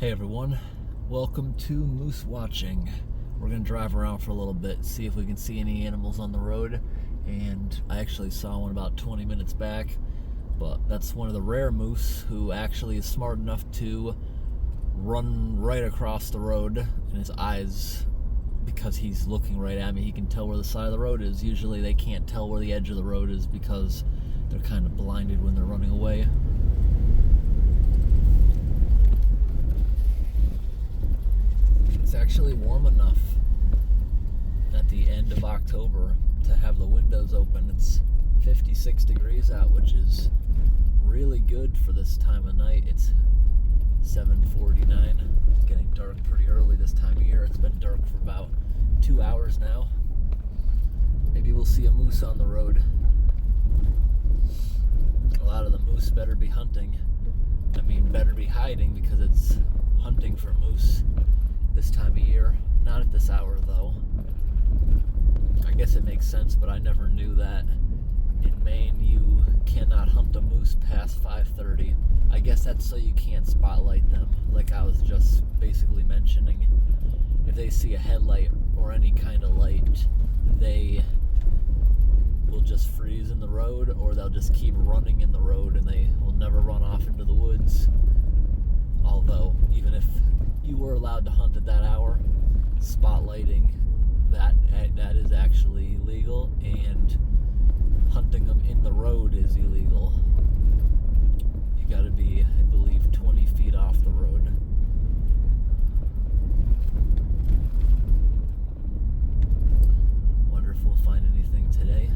Hey everyone, welcome to Moose Watching. We're going to drive around for a little bit, see if we can see any animals on the road. And I actually saw one about 20 minutes back, but that's one of the rare moose who actually is smart enough to run right across the road, and his eyes, because he's looking right at me, he can tell where the side of the road is. Usually they can't tell where the edge of the road is because they're kind of blinded when they're running away. It's actually warm enough at the end of October to have the windows open. It's 56 degrees out, which is really good for this time of night. It's 7:49. It's getting dark pretty early this time of year. It's been dark for about 2 hours now. Maybe we'll see a moose on the road. A lot of the moose better be hunting. Better be hiding, because it's hunting for moose this time of year. Not at this hour though. I guess it makes sense, but I never knew that in Maine you cannot hunt a moose past 5:30. I guess that's so you can't spotlight them, like I was just basically mentioning. If they see a headlight or any kind of light, they will just freeze in the road, or they'll just keep running in the road and they will never run off into the woods. Although, even if you were allowed to hunt at that hour, spotlighting that is actually illegal, and hunting them in the road is illegal. You gotta be, I believe, 20 feet off the road. Wonder if we'll find anything today.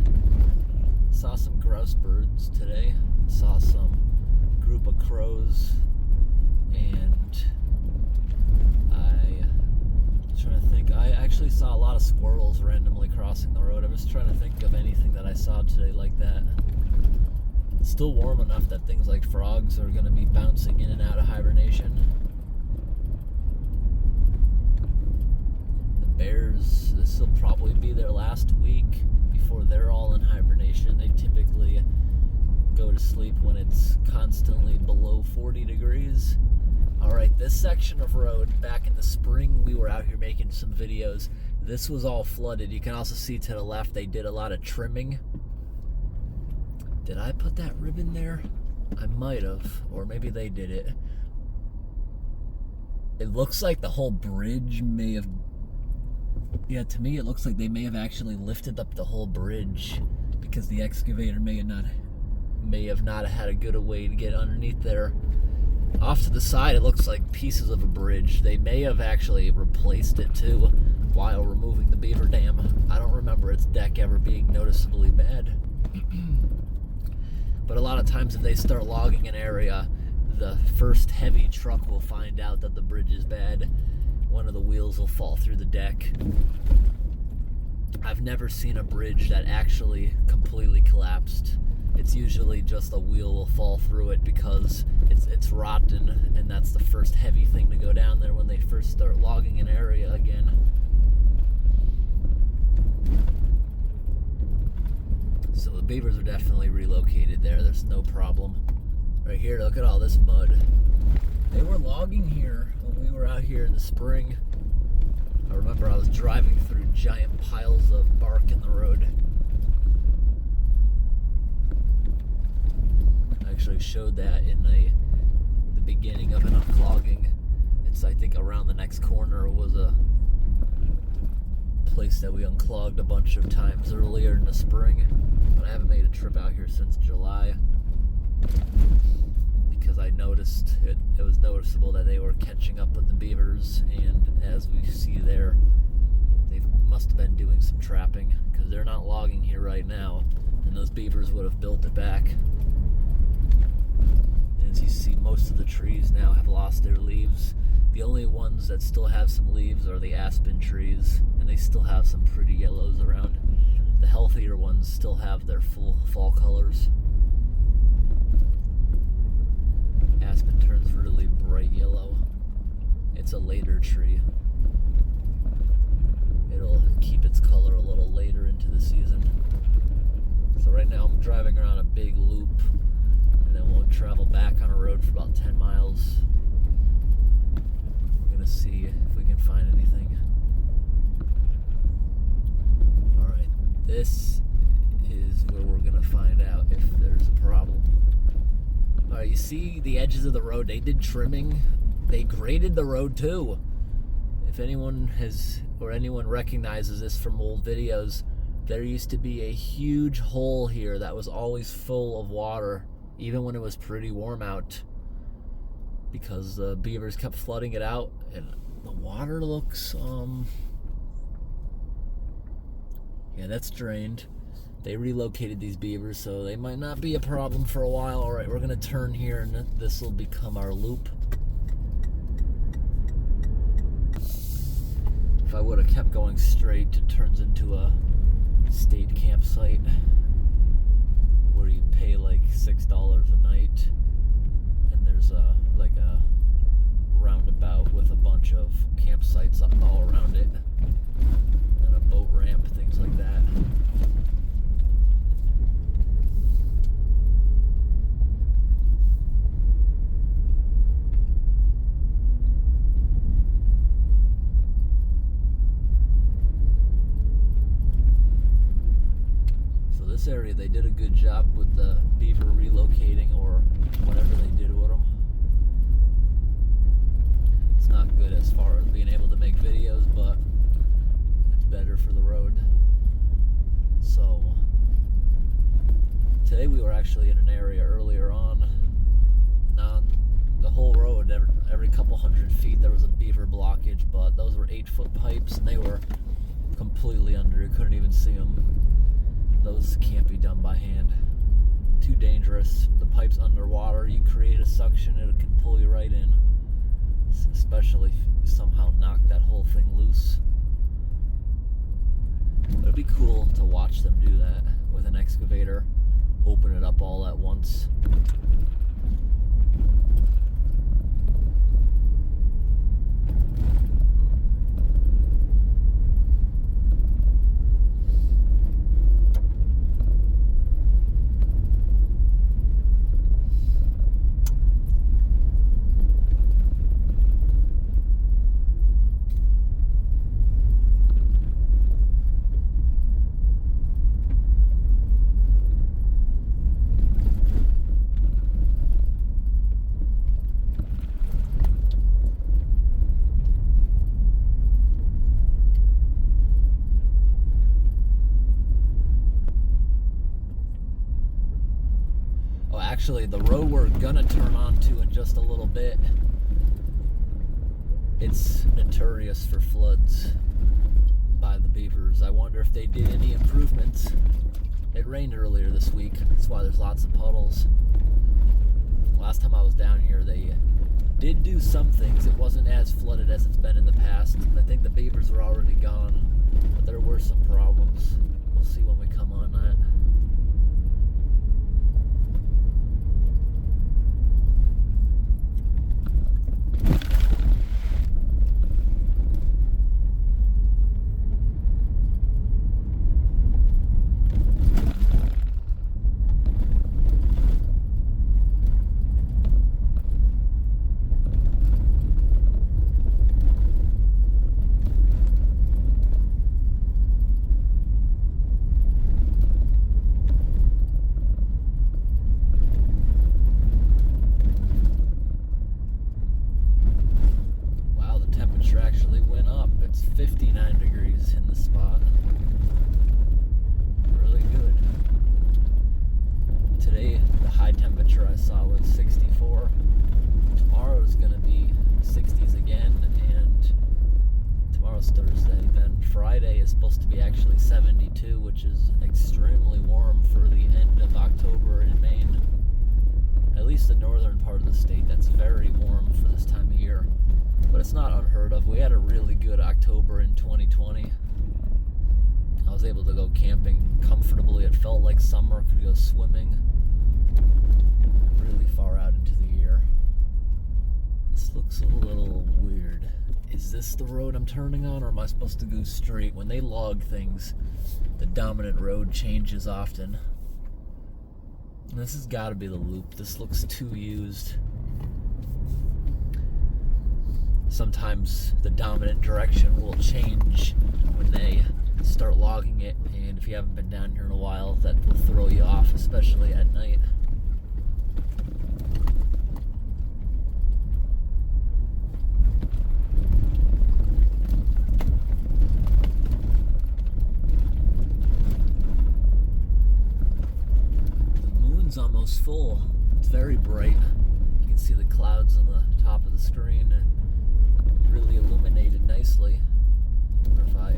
Saw some grouse birds today. Saw some group of crows, and I'm trying to think. I actually saw a lot of squirrels randomly crossing the road. I was trying to think of anything that I saw today like that. It's still warm enough that things like frogs are going to be bouncing in and out of hibernation. The bears, this will probably be their last week before they're all in hibernation. They typically go to sleep when it's constantly below 40 degrees. Alright, this section of road, back in the spring we were out here making some videos. This was all flooded. You can also see to the left they did a lot of trimming. Did I put that ribbon there? I might have, or maybe they did it. It looks like the whole bridge may have... Yeah, to me it looks like they may have actually lifted up the whole bridge, because the excavator may have not had a good way to get underneath there. Off to the side, it looks like pieces of a bridge. They may have actually replaced it too while removing the beaver dam. I don't remember its deck ever being noticeably bad. But a lot of times if they start logging an area, the first heavy truck will find out that the bridge is bad. One of the wheels will fall through the deck. I've never seen a bridge that actually completely collapsed. It's usually just a wheel will fall through it because it's rotten, and that's the first heavy thing to go down there when they first start logging an area again. So the beavers are definitely relocated there. There's no problem. Right here, look at all this mud. They were logging here when we were out here in the spring. I remember I was driving through giant piles of bark in the road. I actually showed that in the beginning of an unclogging. It's, I think, around the next corner was a place that we unclogged a bunch of times earlier in the spring. But I haven't made a trip out here since July, because I noticed it was noticeable that they were catching up with the beavers, and as we see there, they must have been doing some trapping, because they're not logging here right now, and those beavers would have built it back. And as you see, most of the trees now have lost their leaves. The only ones that still have some leaves are the aspen trees, and they still have some pretty yellows around. The healthier ones still have their full fall colors. Aspen turns really bright yellow. It's a later tree. It'll keep its color a little later into the season. So right now I'm driving around a big loop, and then we'll travel back on a road for about 10 miles. see the edges of the road. They did trimming. They graded the road too. If anyone recognizes this from old videos, there used to be a huge hole here that was always full of water, even when it was pretty warm out, because the beavers kept flooding it out, and the water looks, yeah, that's drained. They relocated these beavers, so they might not be a problem for a while. All right, we're gonna turn here, and this will become our loop. If I would have kept going straight, it turns into a state campsite where you pay like $6 a night, and there's a roundabout with a bunch of campsites all around it, and a boat ramp, things like that. This area, they did a good job with the beaver relocating, or whatever they did with them. It's not good as far as being able to make videos, but it's better for the road. So today we were actually in an area earlier on the whole road, every couple hundred feet there was a beaver blockage, but those were 8-foot pipes, and they were completely under. You couldn't even see them. Those can't be done by hand. Too dangerous. The pipe's underwater. You create a suction, it can pull you right in. Especially if you somehow knock that whole thing loose. It'd be cool to watch them do that with an excavator. Open it up all at once. Actually, the road we're gonna turn onto in just a little bit, it's notorious for floods by the beavers. I wonder if they did any improvements. It rained earlier this week, that's why there's lots of puddles. Last time I was down here, they did do some things. It wasn't as flooded as it's been in the past. I think the beavers were already gone, but there were some problems. We'll see when we come on that. Actually went up. It's 59 degrees in the spot. Really good. Today, the high temperature I saw was 64. Tomorrow is going to be 60s again, and tomorrow's Thursday. Then Friday is supposed to be actually 72, which is extremely warm for the end of October in Maine. At least the northern part of the state, that's very warm for this time of year. But it's not unheard of. We had a really good October in 2020. I was able to go camping comfortably. It felt like summer. Could go swimming really far out into the year. This looks a little weird. Is this the road I'm turning on, or am I supposed to go straight? When they log things, the dominant road changes often. And this has got to be the loop. This looks too used. Sometimes the dominant direction will change when they start logging it, and if you haven't been down here in a while, that will throw you off, especially at night. almost full. It's very bright. You can see the clouds on the top of the screen. Really illuminated nicely. I wonder if I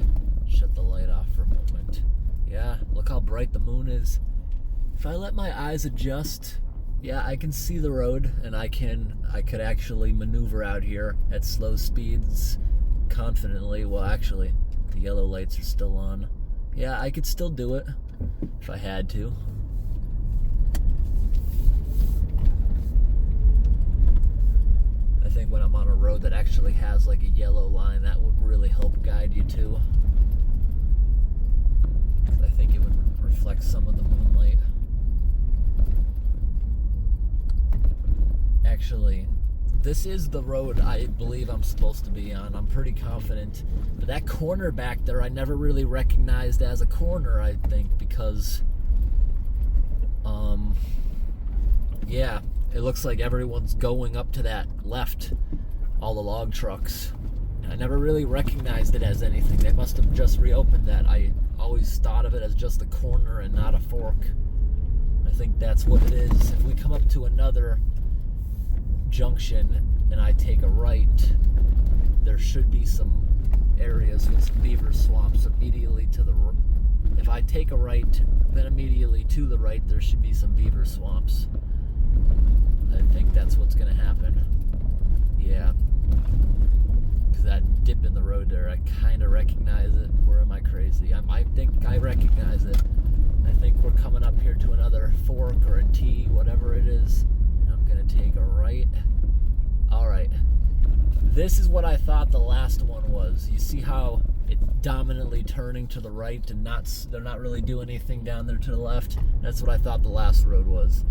shut the light off for a moment. Yeah, look how bright the moon is. If I let my eyes adjust, yeah, I can see the road, and I could actually maneuver out here at slow speeds confidently. Well, actually, the yellow lights are still on. Yeah, I could still do it if I had to. I think when I'm on a road that actually has like a yellow line, that would really help guide you too. I think it would reflect some of the moonlight. Actually, this is the road I believe I'm supposed to be on. I'm pretty confident. But that corner back there, I never really recognized as a corner, I think, because, yeah, it looks like everyone's going up to that left, all the log trucks. I never really recognized it as anything. They must have just reopened that. I always thought of it as just a corner and not a fork. I think that's what it is. If we come up to another junction and I take a right, there should be some areas with some beaver swamps immediately to the right. If I take a right, then immediately to the right there should be some beaver swamps. I think that's what's going to happen. Yeah. Because that dip in the road there, I kind of recognize it. Or am I crazy? I think I recognize it. I think we're coming up here to another fork or a T, whatever it is. I'm going to take a right. Alright. This is what I thought the last one was. You see how it's dominantly turning to the right and they're not really doing anything down there to the left? That's what I thought the last road was.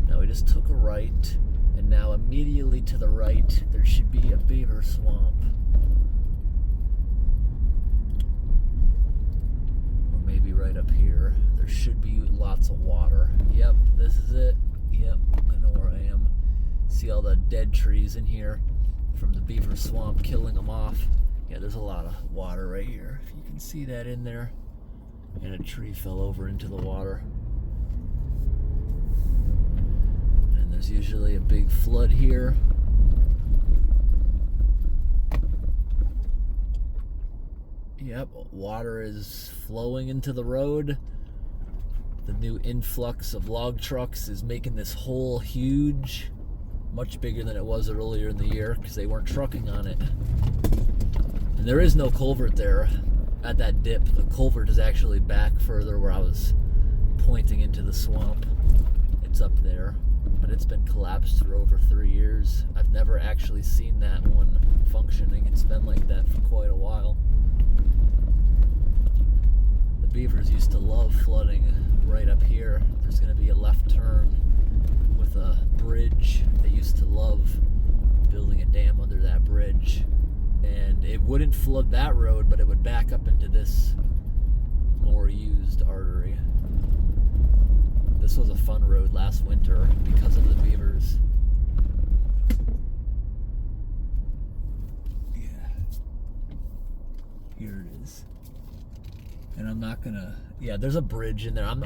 Now we just took a right, and now immediately to the right there should be a beaver swamp. Or maybe right up here. There should be lots of water. Yep, this is it. Yep, I know where I am. See all the dead trees in here from the beaver swamp killing them off. Yeah, there's a lot of water right here. If you can see that in there. And a tree fell over into the water. And there's usually a big flood here. Yep, water is flowing into the road. The new influx of log trucks is making this hole huge. Much bigger than it was earlier in the year because they weren't trucking on it. And there is no culvert there at that dip. The culvert is actually back further where I was pointing into the swamp. It's up there, but it's been collapsed for over 3 years. I've never actually seen that one functioning. It's been like that for quite a while. The beavers used to love flooding right up here. There's going to be a left turn with a bridge. They used to love building a dam under that bridge, and it wouldn't flood that road, but it would back up into this more used artery. This was a fun road last winter because of the beavers. Yeah, here it is. And I'm not gonna, yeah, there's a bridge in there. I'm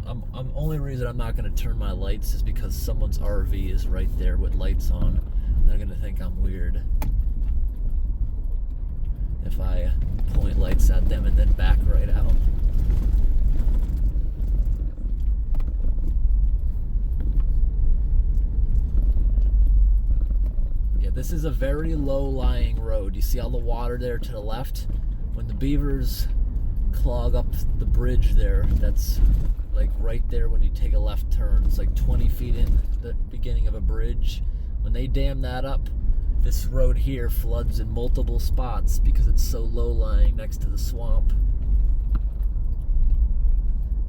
only reason I'm not gonna turn my lights is because someone's RV is right there with lights on. And they're gonna think I'm weird if I point lights at them and then back right out. Yeah, this is a very low-lying road. You see all the water there to the left? When the beavers clog up the bridge there, that's like right there when you take a left turn. It's like 20 feet in the beginning of a bridge. When they dam that up, this road here floods in multiple spots because it's so low-lying next to the swamp.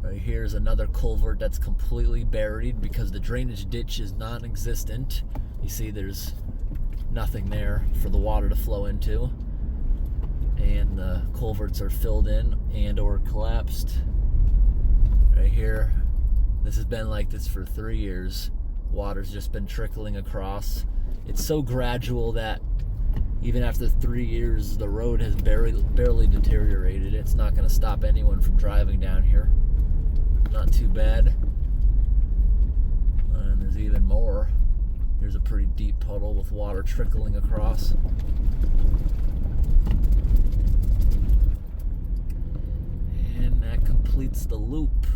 Right here's another culvert that's completely buried because the drainage ditch is non-existent. You see there's nothing there for the water to flow into. And the culverts are filled in and or collapsed. Right here, this has been like this for 3 years. Water's just been trickling across. It's so gradual that even after 3 years, the road has barely deteriorated. It's not going to stop anyone from driving down here. Not too bad. And even more. Here's a pretty deep puddle with water trickling across. And that completes the loop.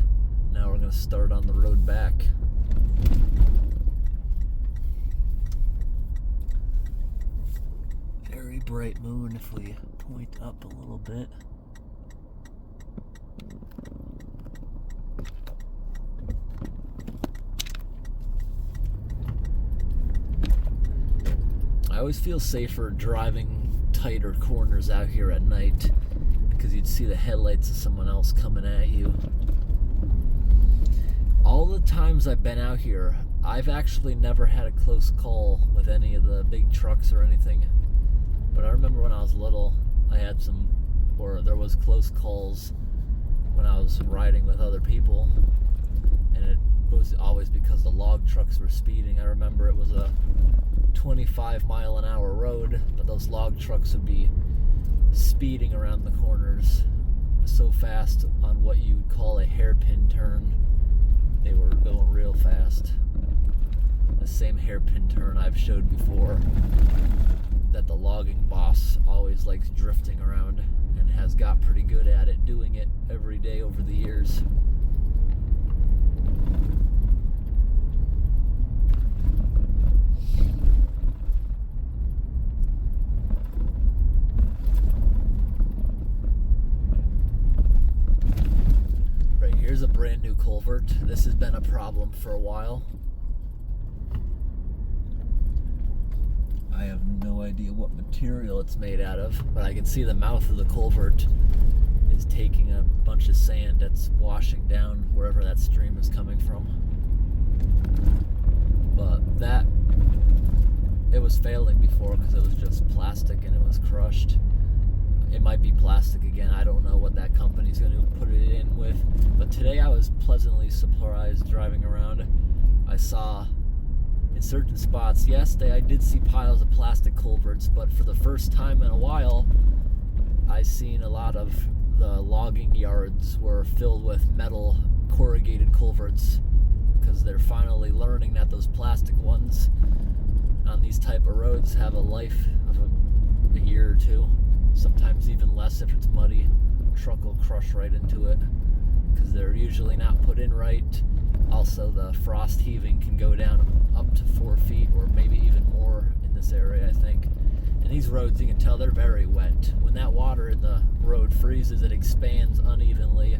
Now we're going to start on the road back. Very bright moon if we point up a little bit. I always feel safer driving tighter corners out here at night because you'd see the headlights of someone else coming at you. All the times I've been out here, I've actually never had a close call with any of the big trucks or anything. But I remember when I was little, there was close calls when I was riding with other people, and it was always because the log trucks were speeding. I remember it was a 25-mile-an-hour road, but those log trucks would be speeding around the corners so fast on what you would call a hairpin turn. They were going real fast. The same hairpin turn I've showed before that the logging boss always likes drifting around and has got pretty good at it, doing it every day over the years. Right, here's a brand new culvert. This has been a problem for a while. I have no idea what material it's made out of, but I can see the mouth of the culvert is taking a bunch of sand that's washing down wherever that stream is coming from. But it was failing before because it was just plastic and it was crushed. It might be plastic again. I don't know what that company's going to put it in with. But today I was pleasantly surprised driving around. I saw in certain spots, yes, I did see piles of plastic culverts, but for the first time in a while, I seen a lot of the logging yards were filled with metal corrugated culverts because they're finally learning that those plastic ones on these type of roads have a life of a year or two, sometimes even less if it's muddy. A truck will crush right into it because they're usually not put in right. Also, the frost heaving can go down up to 4 feet or maybe even more in this area, I think. And these roads, you can tell they're very wet. When that water in the road freezes, it expands unevenly.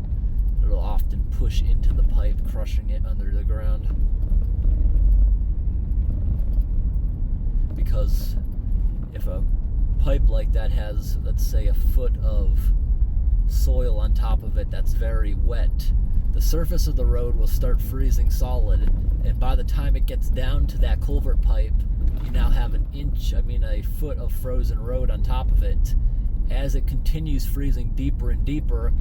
It'll often push into the pipe, crushing it under the ground. Because if a pipe like that has, let's say, a foot of soil on top of it that's very wet, the surface of the road will start freezing solid, and by the time it gets down to that culvert pipe, you now have a foot of frozen road on top of it. As it continues freezing deeper and deeper,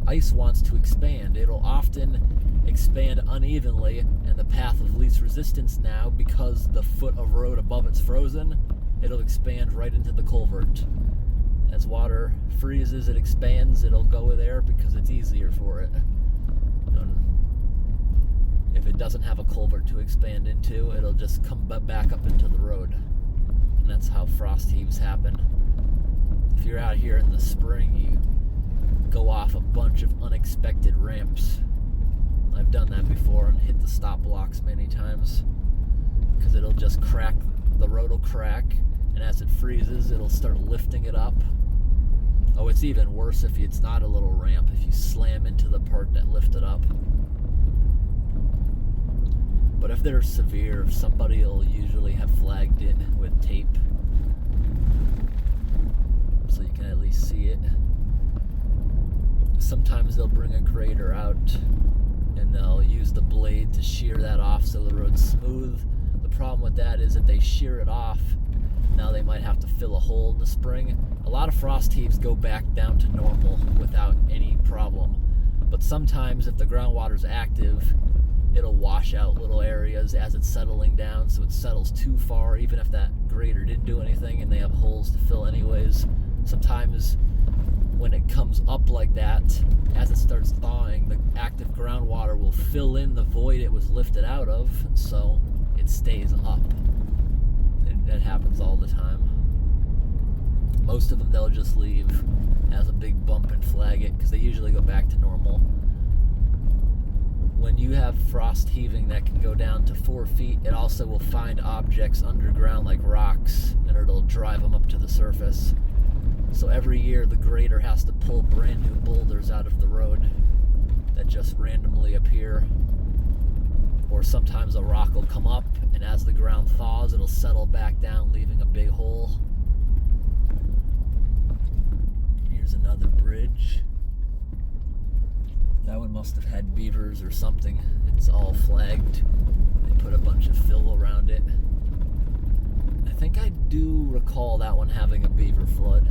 ice wants to expand. It'll often expand unevenly, and the path of least resistance now, because the foot of road above it's frozen, it'll expand right into the culvert. As water freezes, it expands, it'll go there because it's easier for it. If it doesn't have a culvert to expand into, it'll just come back up into the road. And that's how frost heaves happen. If you're out here in the spring, you go off a bunch of unexpected ramps. I've done that before and hit the stop blocks many times because it'll just crack, the road will crack, and as it freezes, it'll start lifting it up. Oh, it's even worse if it's not a little ramp, if you slam into the part that lifted up. But if they're severe, somebody will usually have flagged it with tape so you can at least see it. Sometimes they'll bring a grader out and they'll use the blade to shear that off so the road's smooth. The problem with that is that they shear it off, now they might have to fill a hole in the spring. A lot of frost heaves go back down to normal without any problem. But sometimes if the groundwater's active, it'll wash out little areas as it's settling down, so it settles too far even if that grader didn't do anything and they have holes to fill anyways. Sometimes when it comes up like that, as it starts thawing, the active groundwater will fill in the void it was lifted out of, so it stays up. It happens all the time. Most of them they'll just leave as a big bump and flag it because they usually go back to normal. When you have frost heaving that can go down to 4 feet, it also will find objects underground like rocks, and it'll drive them up to the surface. So every year the grader has to pull brand new boulders out of the road that just randomly appear. Or sometimes a rock will come up, and as the ground thaws, it'll settle back down, leaving a big hole. Here's another bridge. That one must have had beavers or something. It's all flagged. They put a bunch of fill around it. I think I do recall that one having a beaver flood.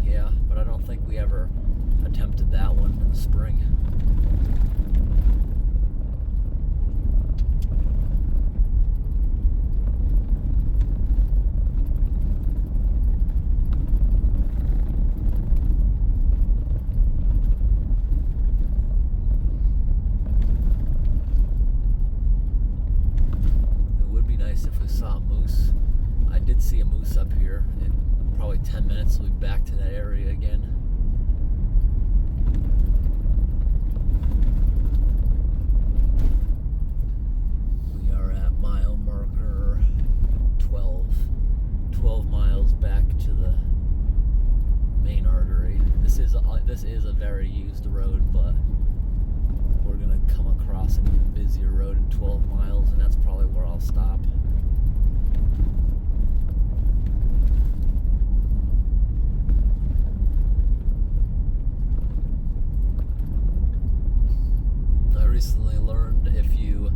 Yeah, but I don't think we ever attempted that one in the spring. If we saw a moose. I did see a moose up here. In probably 10 minutes we'll be back to that area again. We are at mile marker 12 miles back to the Maine artery. This is a very used road, but we're gonna come across an even busier road in 12 miles, and that's probably where I'll stop. I recently learned if you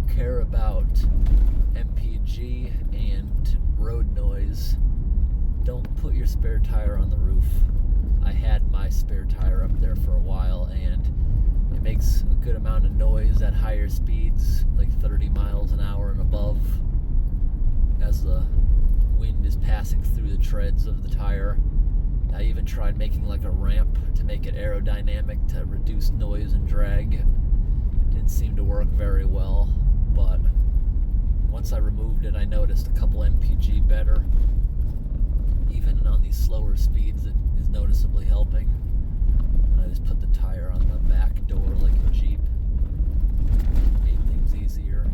care about MPG and road noise, don't put your spare tire on the roof. I had my spare tire up there for a while, and it makes a good amount of noise at higher speeds, like 30 miles an hour and above, as the wind is passing through the treads of the tire. I even tried making like a ramp to make it aerodynamic to reduce noise and drag. It didn't seem to work very well, but once I removed it, I noticed a couple MPG better. Even on these slower speeds, it is noticeably helping. And I just put the tire on the back door like a Jeep. Made things easier.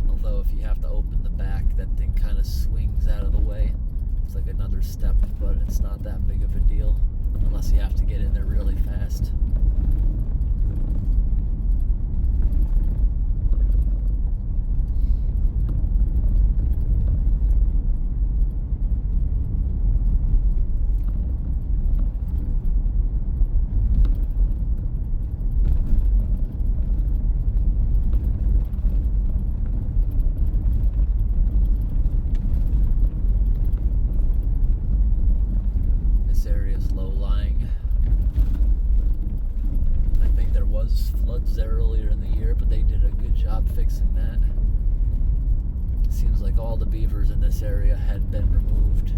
Although if you have to open the back, that thing kind of swings out of the way. It's like another step, but it's not that big of a deal. Unless you have to get in there really fast. Floods there earlier in the year, but they did a good job fixing that. Seems like all the beavers in this area had been removed.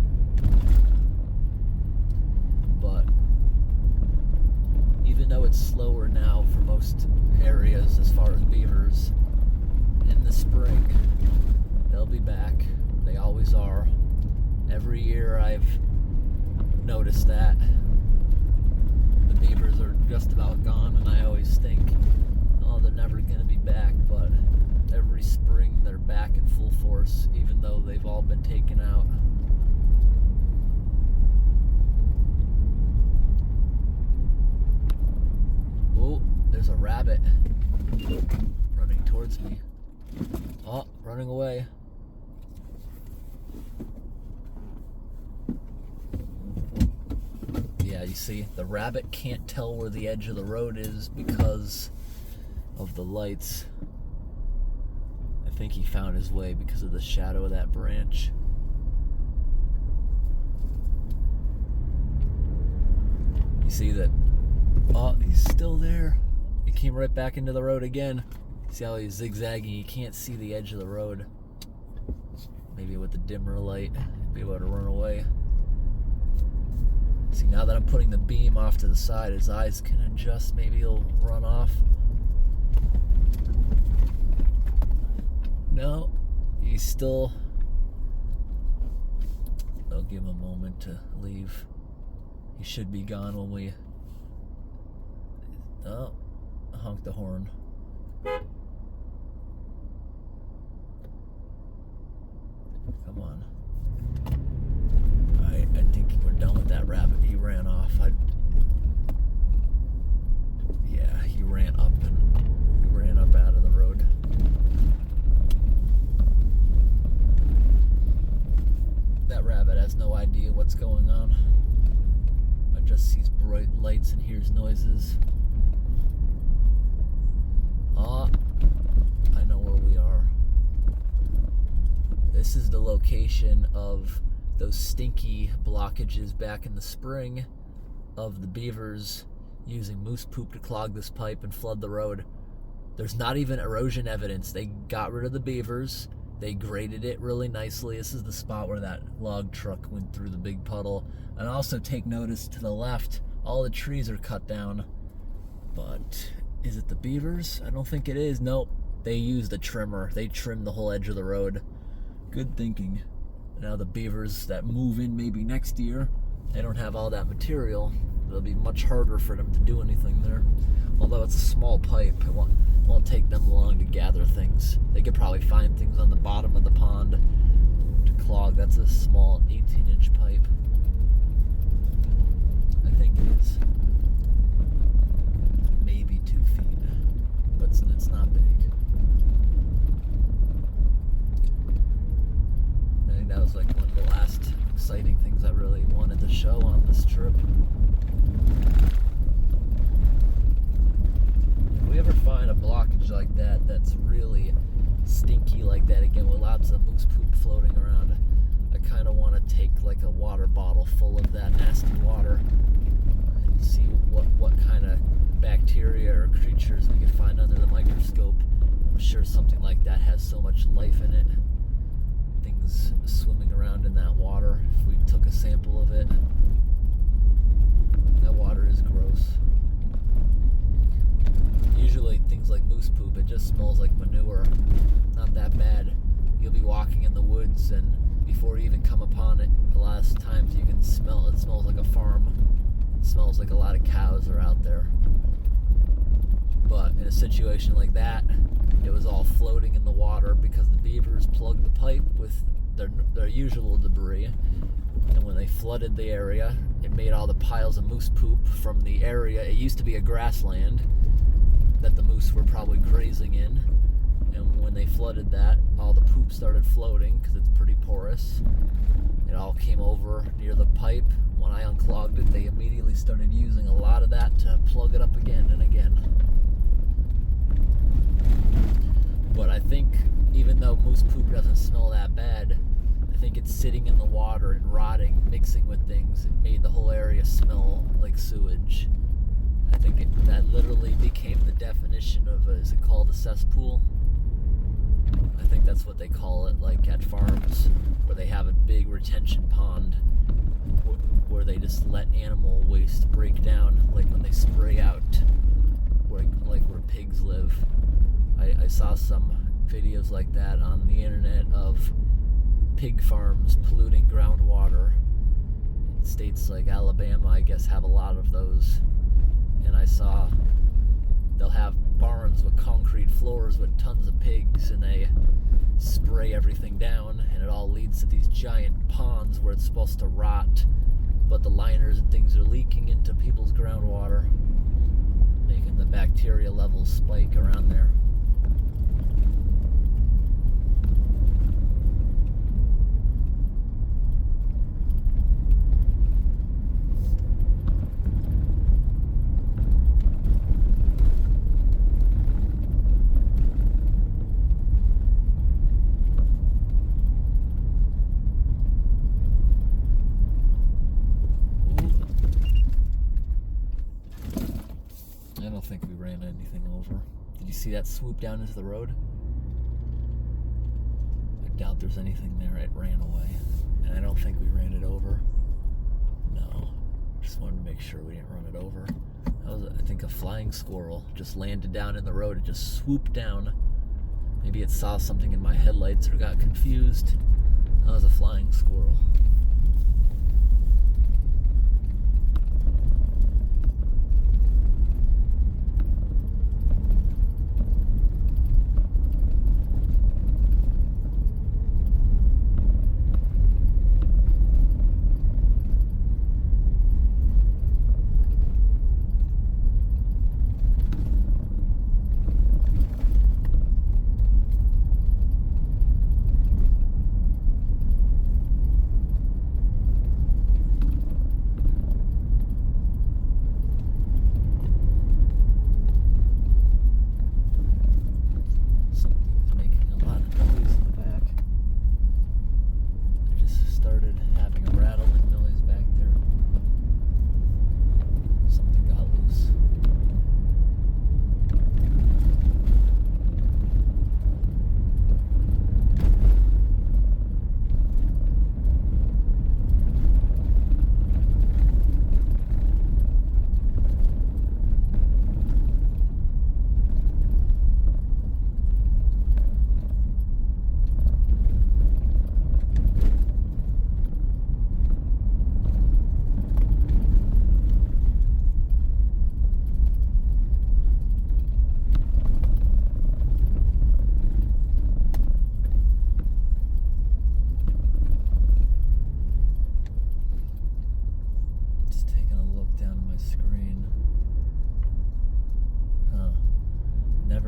But even though it's slower now for most areas as far as beavers, in the spring they'll be back. They always are. Every year I've noticed that. The beavers are just about gone, and I always think, oh, they're never going to be back, but every spring they're back in full force, even though they've all been taken out. Oh, there's a rabbit running towards me. Oh, running away. Yeah, you see, the rabbit can't tell where the edge of the road is because of the lights. I think he found his way because of the shadow of that branch. You see that? Oh, he's still there. He came right back into the road again. See how he's zigzagging? You can't see the edge of the road. Maybe with the dimmer light, he'd be able to run away. See, now that I'm putting the beam off to the side, his eyes can adjust. Maybe he'll run off. No, he's still... I'll give him a moment to leave. He should be gone when we... Oh, honk the horn. Come on. I think we're done with that rabbit. He ran off. Yeah, he ran up out of the road. That rabbit has no idea what's going on. It just sees bright lights and hears noises. I know where we are. This is the location of those stinky blockages back in the spring of the beavers using moose poop to clog this pipe and flood the road. There's not even erosion evidence. They got rid of the beavers. They graded it really nicely. This is the spot where that log truck went through the big puddle. And also take notice to the left, all the trees are cut down. But is it the beavers? I don't think it is. Nope. They used a trimmer. They trimmed the whole edge of the road. Good thinking. Now the beavers that move in maybe next year, they don't have all that material. It'll be much harder for them to do anything there. Although it's a small pipe, it won't take them long to gather things. They could probably find things on the bottom of the pond to clog. That's a small 18-inch pipe. I think it is maybe 2 feet, but it's not big. I think that was like one of the last exciting things I really wanted to show on this trip. If we ever find a blockage like that that's really stinky like that, again with lots of moose poop floating around, I kind of want to take like a water bottle full of that nasty water and see what kind of bacteria or creatures we can find under the microscope. I'm sure something like that has so much life in it. Things swimming around in that water. If we took a sample of it, that water is gross. Usually things like moose poop, it just smells like manure. Not that bad. You'll be walking in the woods and before you even come upon it, a lot of times you can smell it. It smells like a farm. It smells like a lot of cows are out there. But in a situation like that, it was all floating in the water because the beavers plugged the pipe with their usual debris. And when they flooded the area, it made all the piles of moose poop from the area. It used to be a grassland that the moose were probably grazing in. And when they flooded that, all the poop started floating because it's pretty porous. It all came over near the pipe. When I unclogged it, they immediately started using a lot of that to plug it up again and again. But I think even though moose poop doesn't smell that bad, I think it's sitting in the water and rotting, mixing with things. It made the whole area smell like sewage. I think that literally became the definition of, is it called a cesspool? I think that's what they call it, like at farms, where they have a big retention pond where they just let animal waste break down, like when they spray out, where pigs live. I saw some videos like that on the internet of pig farms polluting groundwater. States like Alabama, I guess, have a lot of those. And I saw they'll have barns with concrete floors with tons of pigs, and they spray everything down, and it all leads to these giant ponds where it's supposed to rot, but the liners and things are leaking into people's groundwater, making the bacteria levels spike around there. I don't think we ran anything over. Did you see that swoop down into the road? I doubt there's anything there. It ran away. And I don't think we ran it over. No. Just wanted to make sure we didn't run it over. That was, I think, a flying squirrel just landed down in the road. It just swooped down. Maybe it saw something in my headlights or got confused. That was a flying squirrel.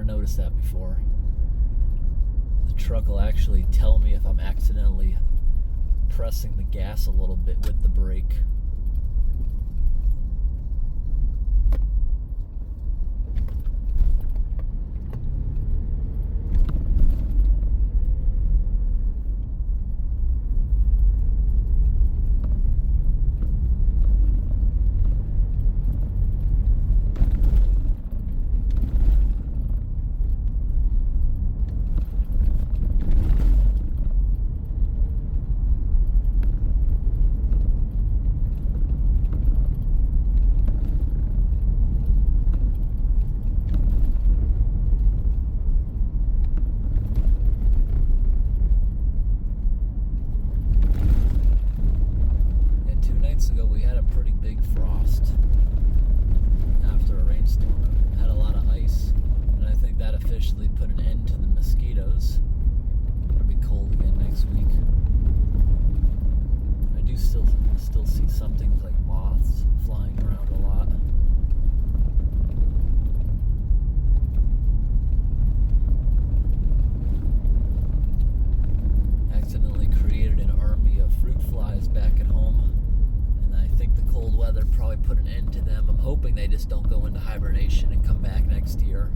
Noticed that before. The truck will actually tell me if I'm accidentally pressing the gas a little bit with the brake. Ago we had a pretty big frost after a rainstorm. Had a lot of ice, and I think that officially put an end to the mosquitoes. It'll be cold again next week. I do still see some things like moths flying around a lot. Accidentally created an army of fruit flies back at home. I think the cold weather probably put an end to them. I'm hoping they just don't go into hibernation and come back next year.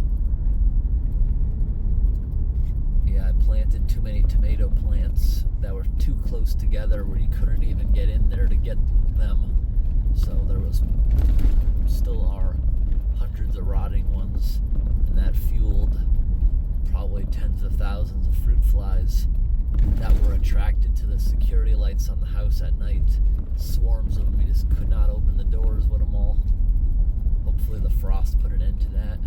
Yeah, I planted too many tomato plants that were too close together where you couldn't even get in there to get them. So there still are hundreds of rotting ones, and that fueled probably tens of thousands of fruit flies that were attracted to the security lights on the house at night. Swarms of them. We just could not open the doors with them all. Hopefully the frost put an end to that.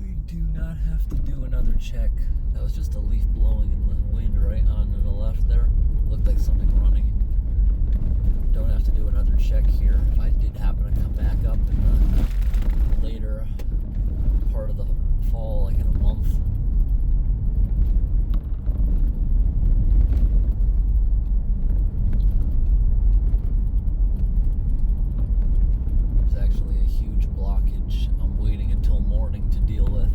We do not have to do another check. That was just a leaf blowing in the wind right on to the left there. Looked like something running. Don't have to do another check here. If I did happen to come back up in the later part of the fall, like in a month. There's actually a huge blockage. I'm waiting until morning to deal with.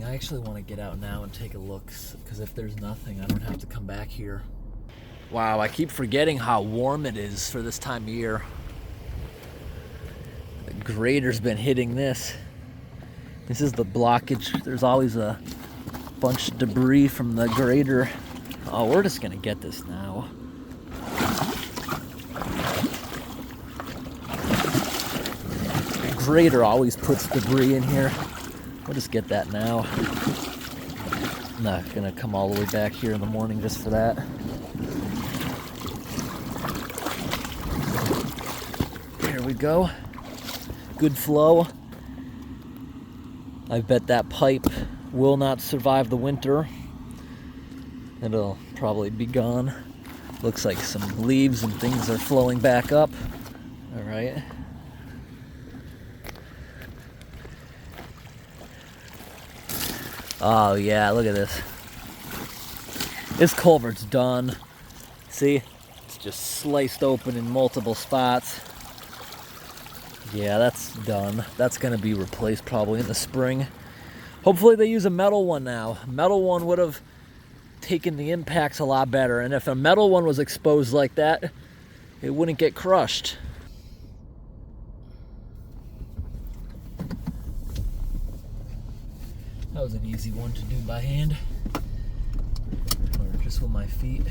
I actually want to get out now and take a look, because if there's nothing, I don't have to come back here. Wow, I keep forgetting how warm it is for this time of year. The grader's been hitting this. This is the blockage. There's always a bunch of debris from the grader. Oh, we're just gonna get this now. The grader always puts debris in here. We'll just get that now. I'm not gonna come all the way back here in the morning just for that. Here we go. Good flow. I bet that pipe will not survive the winter. It'll probably be gone. Looks like some leaves and things are flowing back up. All right. Oh yeah, look at this. This culvert's done. See? It's just sliced open in multiple spots. Yeah, that's done. That's gonna be replaced probably in the spring. Hopefully they use a metal one now. A metal one would have taken the impacts a lot better, and if a metal one was exposed like that, it wouldn't get crushed. That was an easy one to do by hand, or just with my feet.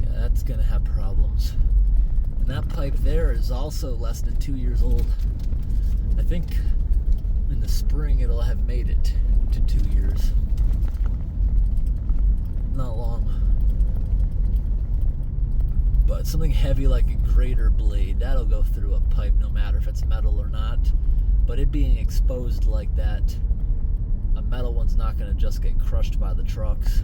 Yeah, that's gonna have problems. And that pipe there is also less than 2 years old. I think in the spring it'll have made it to 2 years. Not long. But something heavy like a grater blade, that'll go through a pipe no matter if it's metal or not. But it being exposed like that, a metal one's not going to just get crushed by the trucks.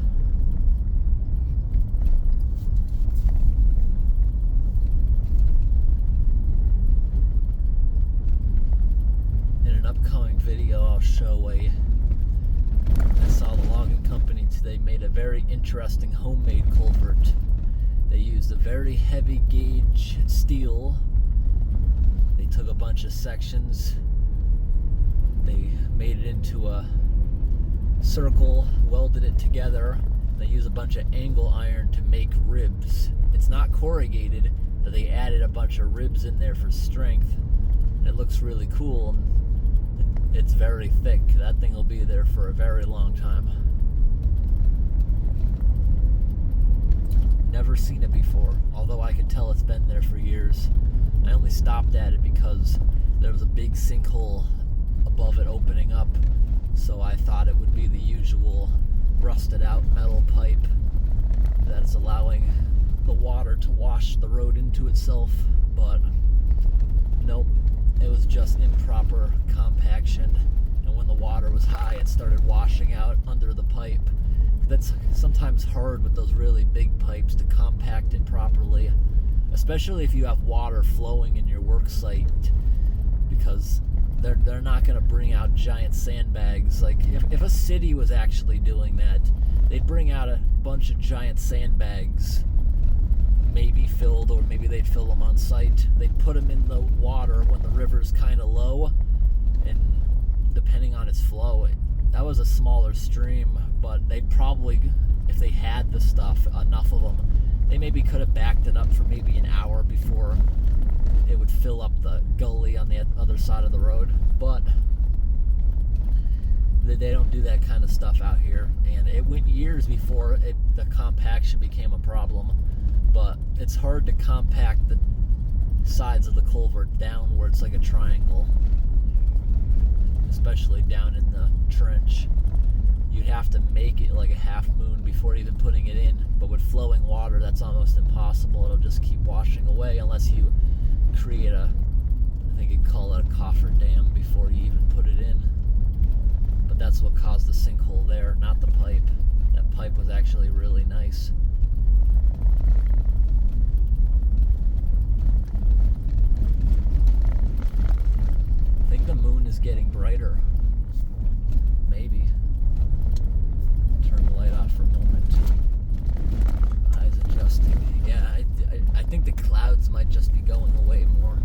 In an upcoming video, I'll show I saw the logging company today made a very interesting homemade culvert. They used a very heavy gauge steel. They took a bunch of sections. They made it into a circle, welded it together. They use a bunch of angle iron to make ribs. It's not corrugated, but they added a bunch of ribs in there for strength. And it looks really cool, and it's very thick. That thing will be there for a very long time. Never seen it before, although I could tell it's been there for years. I only stopped at it because there was a big sinkhole above it opening up, so I thought it would be the usual rusted out metal pipe that's allowing the water to wash the road into itself, but Nope, it was just improper compaction, and when the water was high, it started washing out under the pipe. That's sometimes hard with those really big pipes to compact it properly, especially if you have water flowing in your work site, because they're not going to bring out giant sandbags. Like if a city was actually doing that, they'd bring out a bunch of giant sandbags, maybe filled, or maybe they'd fill them on site. They'd put them in the water when the river's kind of low, and depending on its flow, that was a smaller stream, but they probably, if they had the stuff, enough of them, they maybe could have backed it up for maybe an hour before it would fill up the gully on the other side of the road. But they don't do that kind of stuff out here, and it went years before the compaction became a problem. But it's hard to compact the sides of the culvert down where it's like a triangle, especially down in the trench. You'd have to make it like a half moon before even putting it in, but with flowing water, that's almost impossible. It'll just keep washing away unless you create I think you'd call it a coffer dam before you even put it in. But that's what caused the sinkhole there, not the pipe. That pipe was actually really nice. I think the moon is getting brighter. Maybe. Turn the light off for a moment. Eyes adjusting. Yeah, I think the clouds might just be going away more.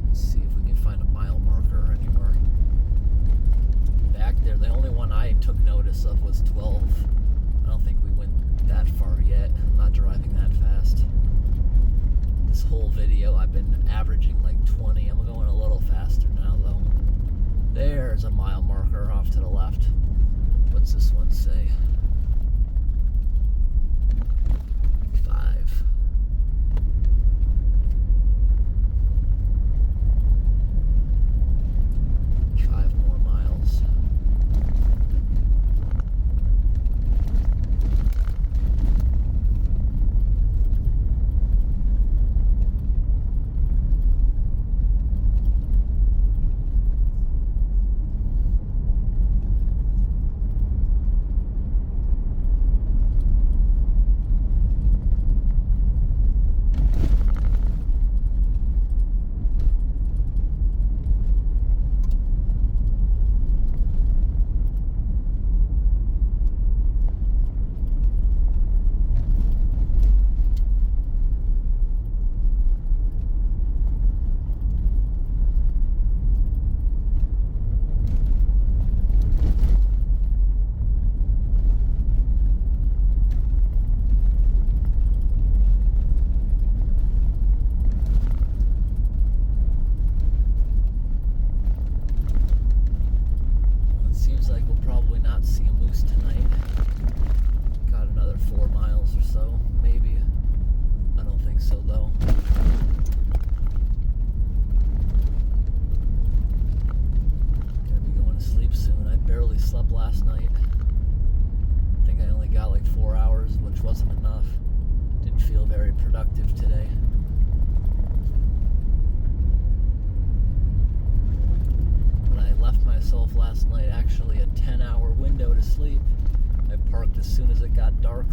Let's see if we can find a mile marker anywhere. Back there, the only one I took notice of was 12. I don't think we went that far yet. I'm not driving that fast. This whole video I've been averaging like 20. I'm going a little faster now though. There's a mile marker off to the left. What's this one say? 5. More miles.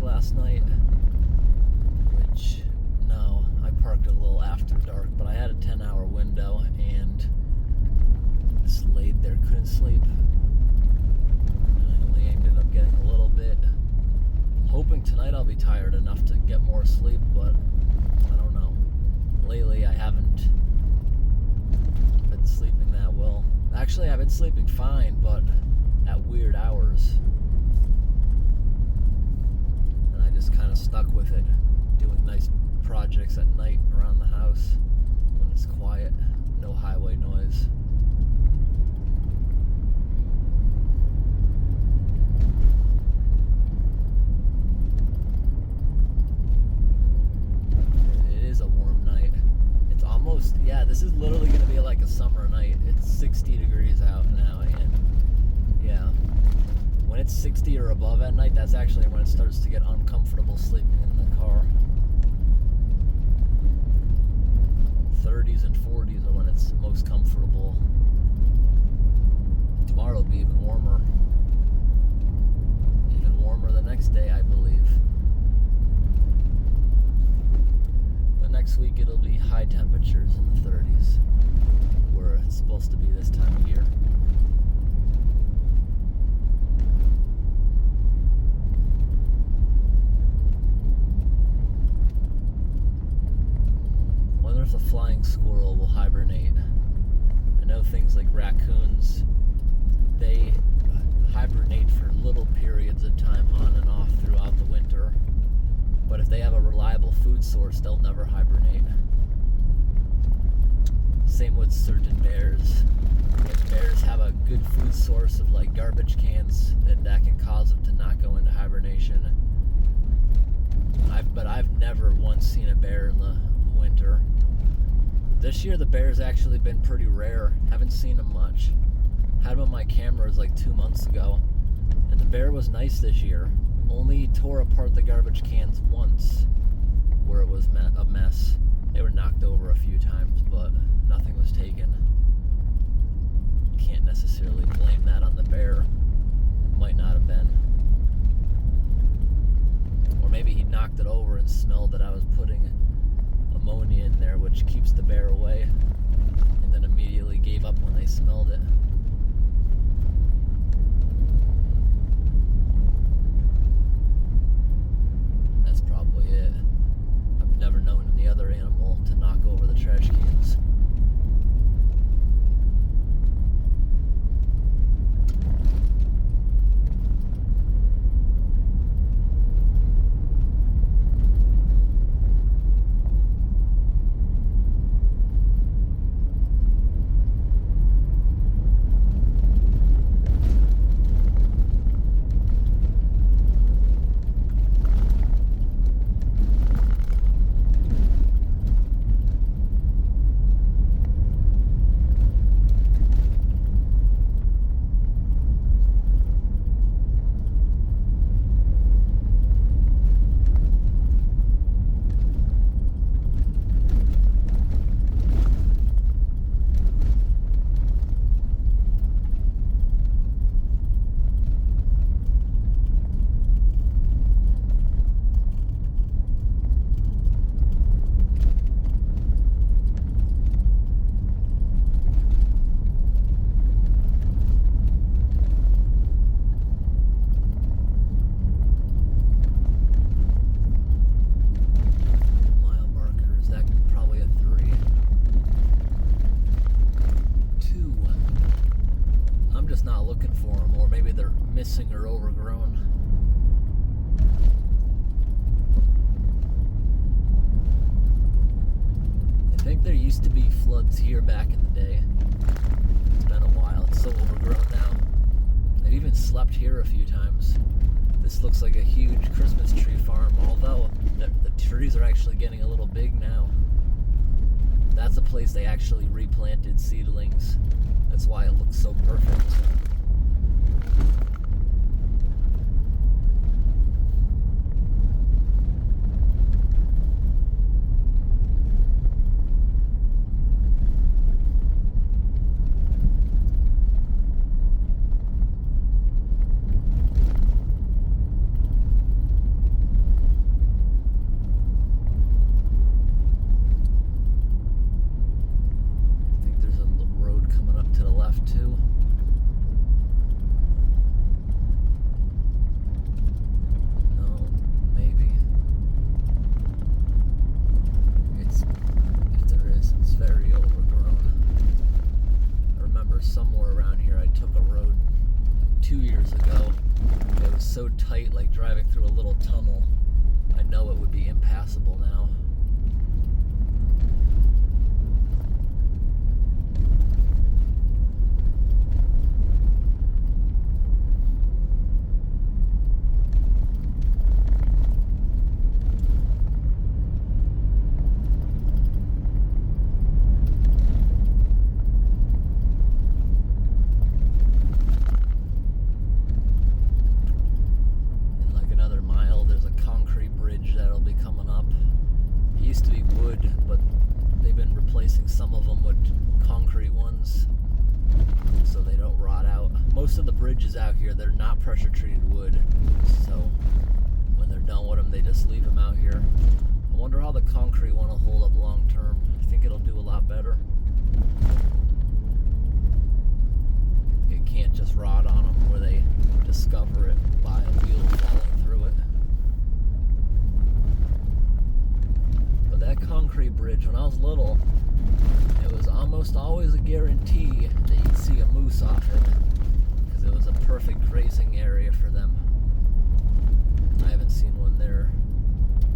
Last night, which, no, I parked a little after dark, but I had a 10-hour window and just laid there, couldn't sleep, and I only ended up getting a little bit. I'm hoping tonight I'll be tired enough to get more sleep, but I don't know. Lately I haven't been sleeping that well. Actually, I've been sleeping fine, but at weird hours. Just kind of stuck with it, doing nice projects at night around the house when it's quiet, no highway noise. It is a warm night. It's almost, yeah, this is literally going to be like a summer night. It's 60 degrees out now, and yeah, when it's 60 or above at night, that's actually when it starts to get uncomfortable sleeping in the car. 30s and 40s are when it's most comfortable. Tomorrow will be even warmer. Even warmer the next day, I believe. But next week it'll be high temperatures in the 30s, where it's supposed to be this time of year. Wonder if the flying squirrel will hibernate. I know things like raccoons, they hibernate for little periods of time on and off throughout the winter. But if they have a reliable food source, they'll never hibernate. Same with certain bears. If bears have a good food source of like garbage cans, that can cause them to not go into hibernation. But I've never once seen a bear in the winter. This year the bear's actually been pretty rare. Haven't seen them much. Had them on my cameras like 2 months ago, and the bear was nice this year. Only tore apart the garbage cans once, where it was a mess. They were knocked over a few times, but nothing was taken. Can't necessarily blame that on the bear. It might not have been. Or maybe he knocked it over and smelled that I was putting ammonia in there, which keeps the bear away, and then immediately gave up when they smelled it. That's probably it. I've never known any other animal to knock over the trash cans. Missing or overgrown. I think there used to be floods here back in the day. It's been a while. It's so overgrown now. I've even slept here a few times. This looks like a huge Christmas tree farm, although the trees are actually getting a little big now. That's a place they actually replanted seedlings. That's why it looks so perfect. So tight, like driving through a little tunnel. I know it would be impassable now. most of the bridges out here, they're not pressure treated wood. So when they're done with them, they just leave them out here. I wonder how the concrete one will hold up long term. I think it'll do a lot better. It can't just rot on them where they discover it by a wheel falling through it. But that concrete bridge, when I was little, it was almost always a guarantee that you'd see a moose off it, because it was a perfect grazing area for them. I haven't seen one there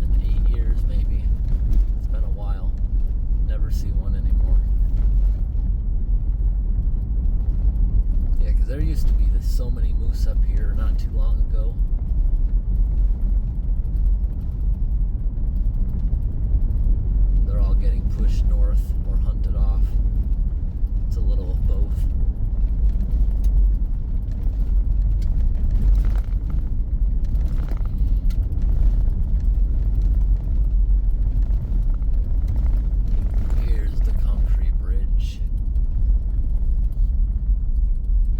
in 8 years maybe. It's been a while. Never see one anymore. Yeah, because there used to be so many moose up here not too long ago. They're all getting pushed north or hunted off. It's a little of both. Here's the concrete bridge.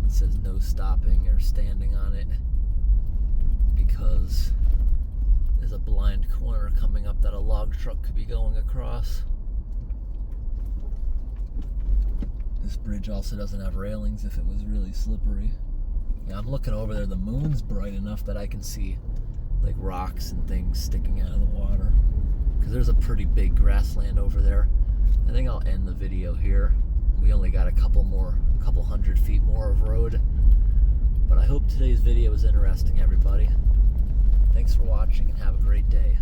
It says no stopping or standing on it because there's a blind corner coming up that a log truck could be going across. This bridge also doesn't have railings if it was really slippery. Yeah, I'm looking over there. The moon's bright enough that I can see like rocks and things sticking out of the water. Because there's a pretty big grassland over there. I think I'll end the video here. We only got a couple hundred feet more of road. But I hope today's video was interesting, everybody. Thanks for watching and have a great day.